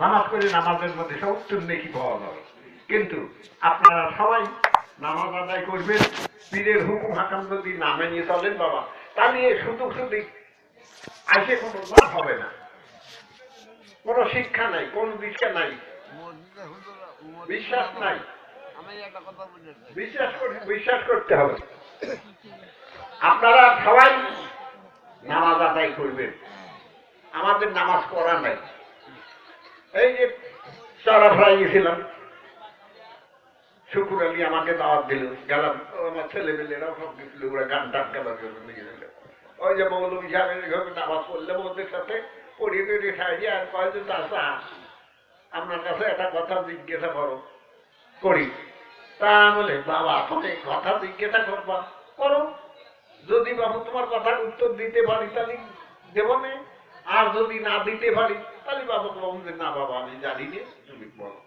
নামাজ করে নামাজের মধ্যে 70 নেকি পাওয়া যাবে। কিন্তু আপনারা সবাই নামাজ আদায় করবেন, পীরের হুকুম হাকাম যদি না মেনে চলেন বাবা, তাহলে শুধু শুধু আইসে কোনো লাভ হবে না। কোনো শিক্ষা নাই, কোন দীক্ষা নাই, বিশ্বাস নাই। বিশ্বাস করতে হবে। আপনারা সবাই নামাজ আদায় করবেন। আমাদের নামাজ পড়া নাই। এই যে চড়াফড়ায় গেছিলাম, শুকুর আলী আমাকে দাওয়াত দিল, গেলাম। আমার ছেলেমেয়েরাও সব গেছিল, ওরা গান টান গাবার জন্য গেছিল। ওই যে মৌলভী সাহেবের নামাজ পড়লাম ওদের সাথে, পড়িয়ে টড়িয়ে খাইয়ে আর কয়েকজন আসা, আপনার কাছে একটা কথা জিজ্ঞাসা করো করি। তা বলে বাবা তুমি কথা জিজ্ঞাসা করবা করো, যদি বাবু তোমার কথার উত্তর দিতে পারি তাহলে দেব না, আর যদি না দিতে পারি তাহলে বাবা বলুন যে না বাবা আমি জানি না, তুমি বলো।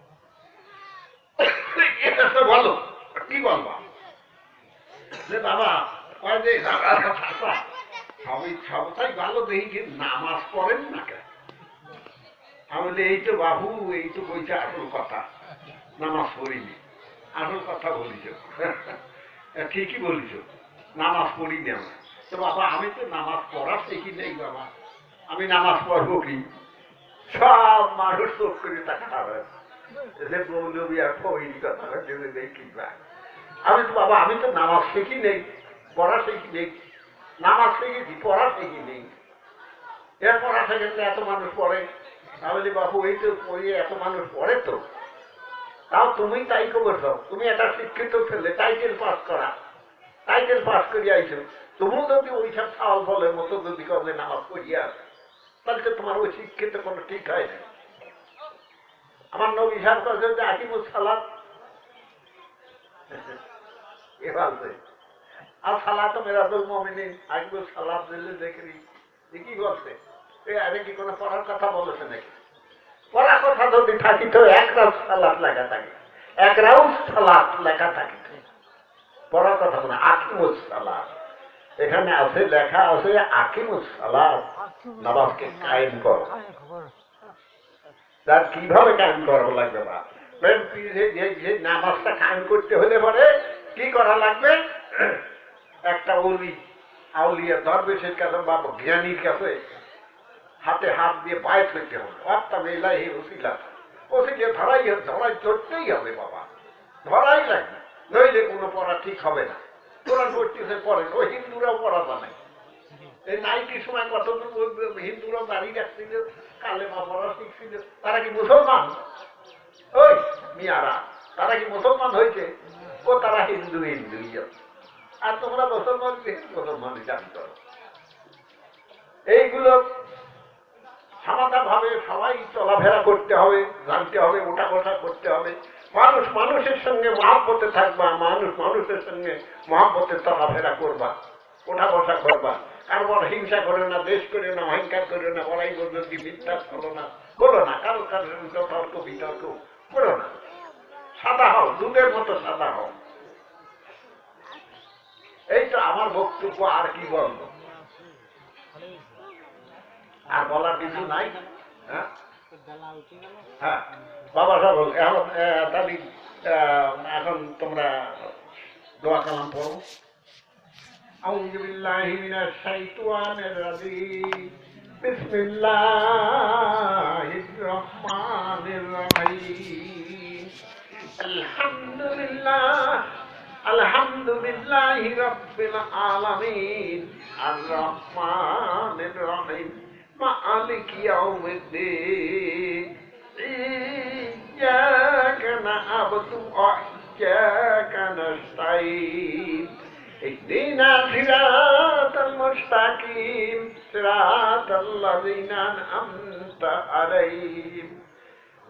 এটা তো বলো, কি বলবা? যে বাবা কয় যে সবই সবটাই ভালো দেখি, কিন্তু নামাজ পড়েন না কেন? আমি এই তো বাবু, এই তো বইছে আসল কথা, নামাজ পড়িনি। আসল কথা বলিছ, ঠিকই বলিছ, নামাজ পড়িনি আমরা। তো বাবা আমি তো নামাজ পড়া শিখি নেই বাবা, আমি নামাজ পড়বো কি? সব মানুষ চোখ করে তাকাবে, মৌলবী আর ফইল কথা দেখি। আমি তো বাবা আমি তো নামাজ শিখি নেই, পড়া শিখি নেই। নামাজ শিখেছি, পড়া শিখি নেই। এর পড়া শিখেছে এত মানুষ পড়ে। তাহলে বাবু এই তো পড়িয়ে এত মানুষ পড়ে, তো তাও তুমি তাই খবর দাও, তুমি একটা শিক্ষিত ছেলে, টাইটেল পাস করা, টাইটেল পাস করিয়া আইছো, তুমিও যদি ওইসব চাল বলের মতো যদি করলে নামাজ পড়িয়া, তাহলে তো তোমার ওই শিক্ষিত কোনো ঠিক হয় না। আমার নবী সাহেব করছেন যে আকিমুস সালাত, এ বলছে আর সালাত মেরাজুল মুমিনিন, আকিমুস সালাত দিলে দেখি কি বলছে, আরে কি কোনো পড়ার কথা বলেছে নাকি? পড়ার কথা যদি থাকিত এক রাউন্ড সালাত লেখা থাকে, এক রাউন্ড সালাত লেখা থাকিত, পড়ার কথা বলে আকিমুস সালাত। এখানে আছে, লেখা আছে আকিমুস সালাত, নামাজকে কায়েম করো। তার কিভাবে কায়েম করা লাগবে? বা নামাজটা কায়েম করতে হলে পরে কি করা লাগবে? একটা ওলি আউলিয়া দরবেশের কাছে বা জ্ঞানীর কাছে হাতে হাত দিয়ে পায়ে ফেলতে হবে। অর্থাৎ এলাই ওসিলা, ওসিকে ধরাই ধরতেই হবে বাবা, ধরাই লাগবে, নইলে কোনো পড়া ঠিক হবে না। কোরআন পড়তেছে পড়ে, ও হিন্দুরাও পড়া জানে। এই নাইটির সময় কত হিন্দুরাও দাঁড়িয়ে রাখছিল, কালেমা পড়া শিখছিল, তারা কি মুসলমান? ওই মিয়ারা, তারা কি মুসলমান হয়েছে? ও তারা হিন্দু হিন্দুই, আর তোমরা মুসলমান মুসলমানই জানি করো। এইগুলো সামাদা ভাবে সবাই চলাফেরা করতে হবে, জানতে হবে, ওঠা বসা করতে হবে। মানুষ মানুষের সঙ্গে মহাব্বতে থাকবা, মানুষ মানুষের সঙ্গে মহাব্বতে চলাফেরা করবা, ওঠা বসা করবা। কারোর হিংসা করে না, দেশ করে না, অহংকার করে না, বড়াই পর্যন্ত মিথ্যা করো না, করো না, কারো কারোর তর্ক বিতর্ক করো না। সাদা হও, দুধের মতো সাদা হও। এই তো আমার বক্তব্য, আর কি বলবো? আর বলার কিছু নাই। হ্যাঁ হ্যাঁ বাবা সাহেব, এখন তাহলে এখন তোমরা দোয়া কালাম পড়ো। আউযু বিল্লাহি মিনাশ শাইতানির রাজিম, বিসমিল্লাহির রহমানির রহিম। আলহামদুলিল্লাহি রাব্বিল আলামিন, আর রহমানির রহিম, মালিক ইয়াউমিদ্দিন, ইয়্যাকা না'বুদু ওয়া ইয়্যাকা নাস্তাঈন, ইহদিনাস সিরাতাল মুস্তাকিম, সিরাতাল্লাযীনা আন'আমতা আলাইহিম,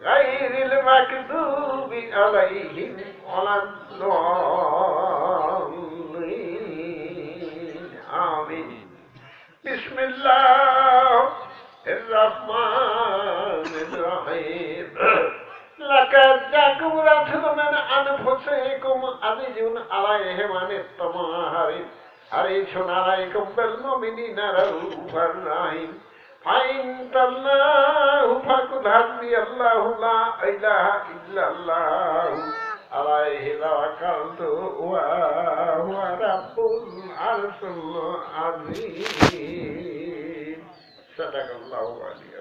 গায়রিল মাগদুবি আলাইহিম ওয়ালাদ-দাল্লিন, আমিন। বিসমিল্লাহির রহমানির রহিম। লাকাদ জাকুম রাসূলুম মিন আনফুসিকুম আযীজুন আলাইহি মা আনিত্তুম হারিসুন আলাইকুম বিল মুমিনিনা রাউফুর রাহিম। ফাইন তাল্লাহু ফাকুল হাসবি আল্লাহু লা ইলাহা ইল্লাল্লাহু আলাইহি তাওয়াক্কালতু ওয়া হুয়া রাব্বুল আরশিল আযীম। সাদাকাল্লাহু আলিয়া।